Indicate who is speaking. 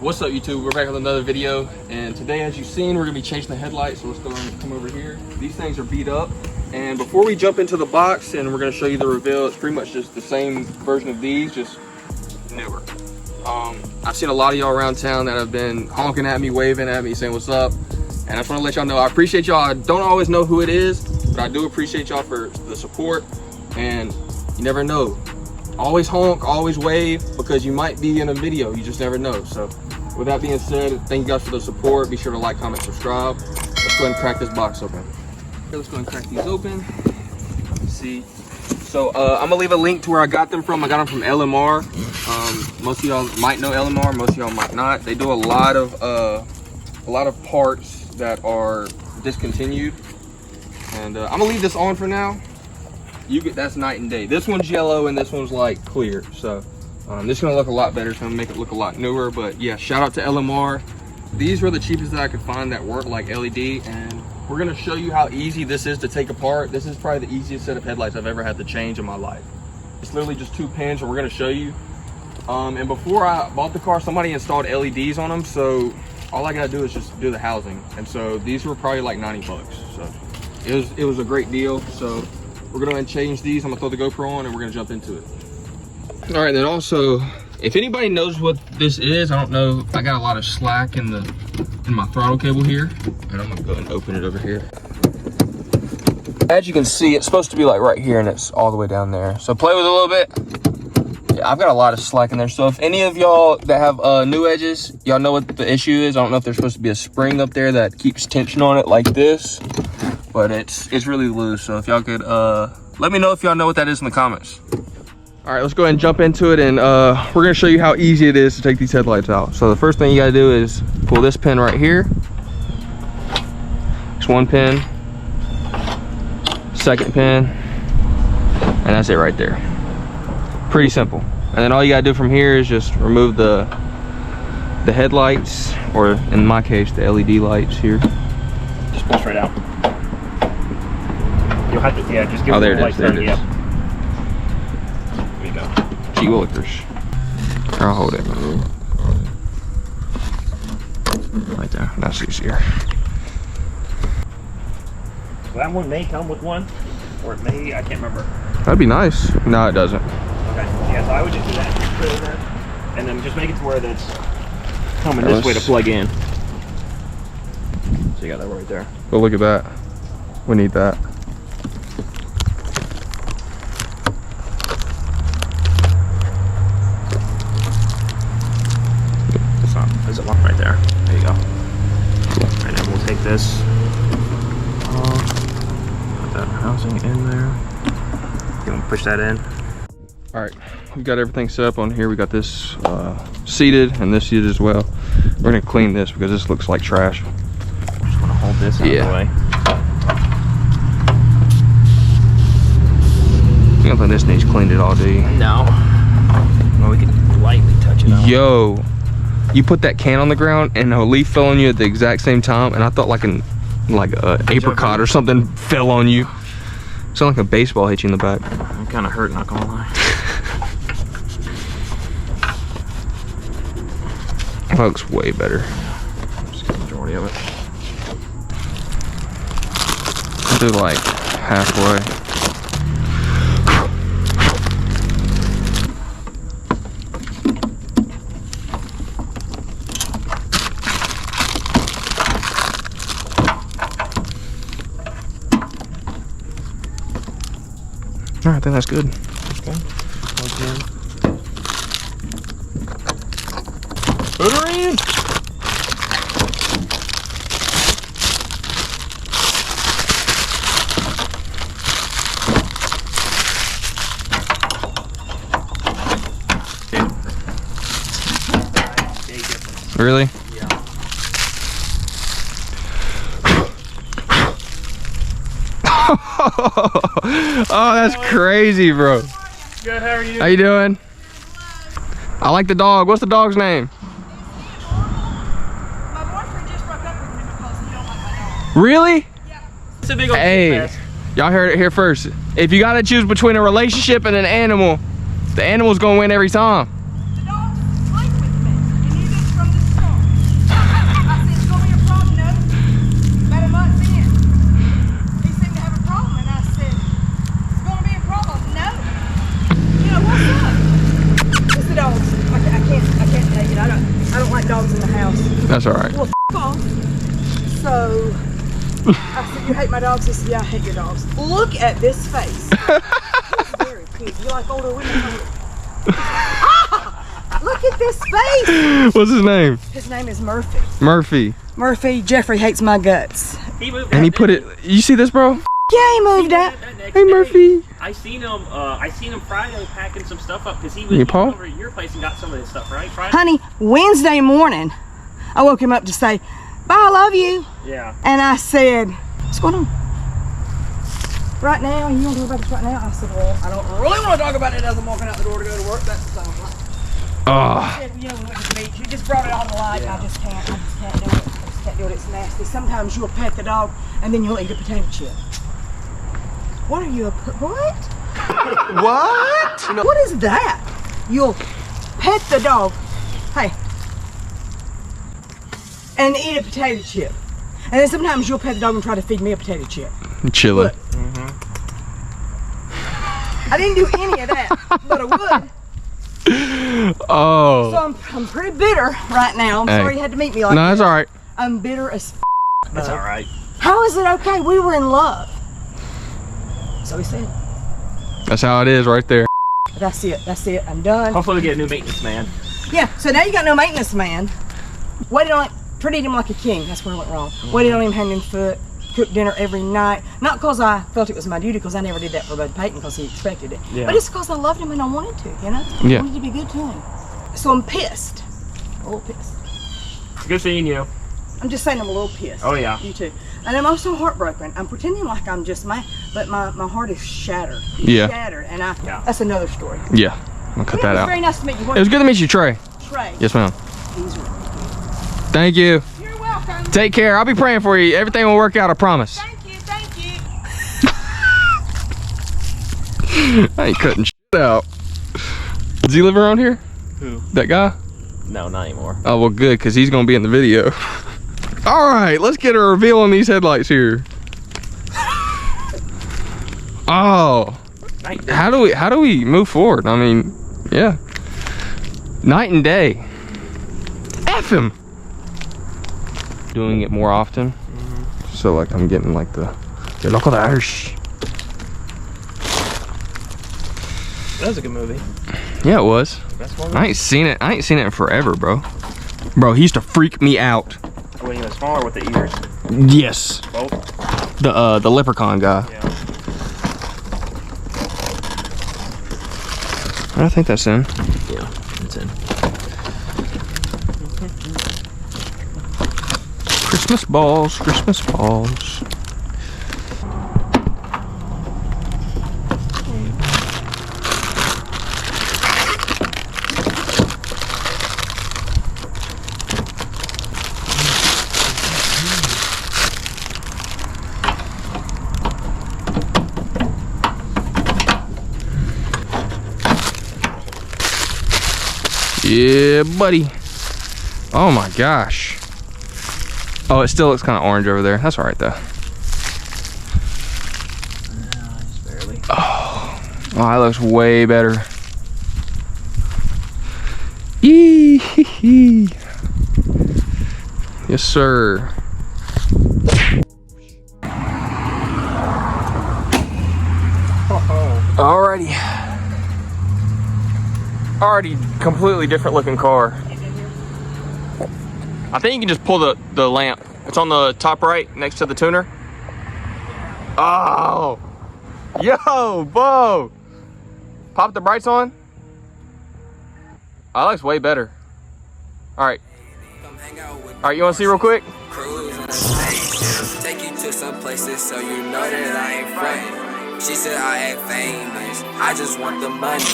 Speaker 1: What's up, YouTube? We're back with another video, and today, as you've seen, we're gonna be changing the headlights. So let's go and come over here. These things are beat up, and before we jump into the box and we're gonna show you the reveal, it's pretty much just the same version of these, just newer. I've seen a lot of y'all around town that have been honking at me, waving at me, saying what's up, and I just want to let y'all know I appreciate y'all. I don't always know who it is, but I do appreciate y'all for the support. And you never know, always honk, always wave, because you might be in a video, you just never know. So with that being said, thank you guys for the support. Be sure to like, comment, subscribe. Let's go ahead and crack this box open. Okay, let's go ahead and crack these open. Let's see. So I'm gonna leave a link to where I got them from. I got them from LMR. Most of y'all might know LMR, most of y'all might not. They do a lot of parts that are discontinued. And I'm gonna leave this on for now. That's night and day. This one's yellow and this one's like clear. So this is gonna look a lot better. It's gonna make it look a lot newer. But yeah, shout out to LMR. These were the cheapest that I could find that work like LED, and we're gonna show you how easy this is to take apart. This is probably the easiest set of headlights I've ever had to change in my life. It's literally just 2 pins, and we're gonna show you. And before I bought the car, somebody installed LEDs on them, so all I gotta do is just do the housing. And so these were probably like 90 bucks. So it was a great deal. So we're gonna go ahead and change these. I'm gonna throw the GoPro on and we're gonna jump into it. All right, then also, if anybody knows what this is, I don't know, I got a lot of slack in my throttle cable here, and I'm gonna go ahead and open it over here. As you can see, it's supposed to be like right here, and it's all the way down there. So play with it a little bit. Yeah, I've got a lot of slack in there. So if any of y'all that have new edges, y'all know what the issue is. I don't know if there's supposed to be a spring up there that keeps tension on it like this, but it's really loose. So if y'all could let me know if y'all know what that is in the comments. All right, let's go ahead and jump into it, and we're gonna show you how easy it is to take these headlights out. So the first thing you gotta do is pull this pin right here. It's 1 pin, 2nd pin, and that's it right there. Pretty simple. And then all you gotta do from here is just remove the headlights, or in my case, the LED lights here.
Speaker 2: Just pull straight out. You'll have to, yeah, just give
Speaker 1: it
Speaker 2: a light turn. Yep. There you go.
Speaker 1: Gee willikers. I'll hold it. Right there. That's easier.
Speaker 2: So that one may come with one, or it may, I can't remember.
Speaker 1: That'd be nice. No, it doesn't.
Speaker 2: Okay. Yeah, so I would just do that. And then just make it to where that's coming this way to plug in. So you got that right there.
Speaker 1: Well, look at that. We need that.
Speaker 2: There's a lock right there. There you go. And then we'll take this, put that housing in there. You want to push that in?
Speaker 1: All right, we've got everything set up on here. We got this seated and this seated as well. We're gonna clean this because this looks like trash.
Speaker 2: Just want to hold this out of the way.
Speaker 1: You don't think this needs cleaned at all, do you?
Speaker 2: No. Well, we can lightly touch it up.
Speaker 1: Yo, you put that can on the ground and a leaf fell on you at the exact same time, and I thought like an apricot or something fell on you. It sounded like a baseball hit you in the back.
Speaker 2: I'm kind of hurt, not gonna lie.
Speaker 1: That looks way better.
Speaker 2: Just get the majority of it.
Speaker 1: I'll do like halfway. All right, I think that's good.
Speaker 2: Okay. Put her in.
Speaker 1: Really?
Speaker 2: Yeah.
Speaker 1: Oh, that's crazy, bro.
Speaker 2: Good, how are you?
Speaker 1: How you doing? I like the dog. What's the dog's name?
Speaker 3: My boyfriend just broke up with me because he don't like my dog.
Speaker 1: Really?
Speaker 3: Yeah.
Speaker 2: It's a big old
Speaker 1: Hey, y'all heard it here first. If you gotta choose between a relationship and an animal, the animal's gonna win every time.
Speaker 3: The dog sleep with me, and he just from this
Speaker 1: That's all right.
Speaker 3: Well, f off. So I said, you hate my dogs? He said, yeah, I hate your dogs. Look at this face. He's very cute. You like older women? Ah! Look at this face.
Speaker 1: What's his name?
Speaker 3: His name is Murphy.
Speaker 1: Murphy.
Speaker 3: Murphy, Jeffrey hates my guts.
Speaker 2: He moved
Speaker 1: And he put it, you see this, bro?
Speaker 3: Yeah, he moved out.
Speaker 1: Hey, Murphy.
Speaker 2: I seen him Friday packing some stuff up because he was
Speaker 1: Paul?
Speaker 2: over at your place and got some of this stuff, right? Friday?
Speaker 3: Honey, Wednesday morning, I woke him up to say, bye, I love you.
Speaker 2: Yeah.
Speaker 3: And I said, what's going on? Right now, you want to talk about this right now? I said, well, I don't really want to talk about it as I'm walking out the door to go to work. That sounds like.
Speaker 1: Oh.
Speaker 3: You know, we went to the beach. You just brought it on the light. Yeah. I just can't do it. I just can't do it. It's nasty. Sometimes you'll pet the dog and then you'll eat a potato chip. What are you, what?
Speaker 1: What?
Speaker 3: What is that? You'll pet the dog, hey, and eat a potato chip. And then sometimes you'll pet the dog and try to feed me a potato chip.
Speaker 1: Chilling.
Speaker 3: I didn't do any of that, but I would.
Speaker 1: Oh.
Speaker 3: So I'm pretty bitter right now. I'm sorry you had to meet me like
Speaker 1: no,
Speaker 3: this.
Speaker 1: that's all right.
Speaker 3: I'm bitter as f.
Speaker 2: That's all right.
Speaker 3: How is it okay? We were in love. So he said.
Speaker 1: That's how it is right there.
Speaker 3: That's it. That's it. I'm done.
Speaker 2: Hopefully we get a new maintenance man.
Speaker 3: Yeah. So now you got no maintenance man. Waited on, treated him like a king. That's where I went wrong. Waited on him hand and foot. Cooked dinner every night. Not because I felt it was my duty, because I never did that for Bud Payton because he expected it.
Speaker 2: Yeah.
Speaker 3: But it's because I loved him and I wanted to, you know?
Speaker 1: Yeah.
Speaker 3: I wanted to be good to him. So I'm pissed. A little pissed.
Speaker 2: Good seeing you.
Speaker 3: I'm just saying I'm a little pissed.
Speaker 2: Oh, yeah.
Speaker 3: You too. And I'm also heartbroken. I'm pretending like I'm just mad, but my heart is shattered. It's
Speaker 1: Yeah.
Speaker 3: shattered. And that's another story.
Speaker 1: Yeah. I'll cut
Speaker 3: Yeah,
Speaker 1: that
Speaker 3: it was
Speaker 1: out.
Speaker 3: very nice to meet you.
Speaker 1: It was good to meet you, Trey.
Speaker 3: Trey.
Speaker 1: Yes, ma'am.
Speaker 3: He's right.
Speaker 1: Thank you.
Speaker 3: You're welcome.
Speaker 1: Take care. I'll be praying for you. Everything will work out, I promise.
Speaker 3: Thank you. Thank you.
Speaker 1: I ain't cutting shit out. Does he live around here?
Speaker 2: Who?
Speaker 1: That guy?
Speaker 2: No, not anymore.
Speaker 1: Oh, well, good, because he's going to be in the video. All right, let's get a reveal on these headlights here. Oh. How do we move forward? I mean, yeah. Night and day. F him. Doing it more often. So, like, I'm getting, like, the look at the Irish.
Speaker 2: That was a good movie.
Speaker 1: Yeah, it was.
Speaker 2: Best one.
Speaker 1: I ain't seen it in forever, bro. Bro, he used to freak me out.
Speaker 2: When he was smaller with the ears.
Speaker 1: Yes.
Speaker 2: Both.
Speaker 1: The leprechaun guy.
Speaker 2: Yeah.
Speaker 1: I think that's in.
Speaker 2: Yeah, it's in.
Speaker 1: Christmas balls, Christmas balls. Yeah, buddy. Oh my gosh. Oh, it still looks kind of orange over there. That's all right though.
Speaker 2: Just barely.
Speaker 1: Oh, that looks way better. Yee-hee-hee. Yes, sir. Alrighty. Already completely different looking car. I think you can just pull the lamp. It's on the top right next to the tuner. Oh, yo, Bo. Pop the brights on. Oh, that looks way better. All right. All right, you want to see real quick?
Speaker 4: Take you to some places so you know that I ain't frontin'. She said I ain't famous, I just want the money.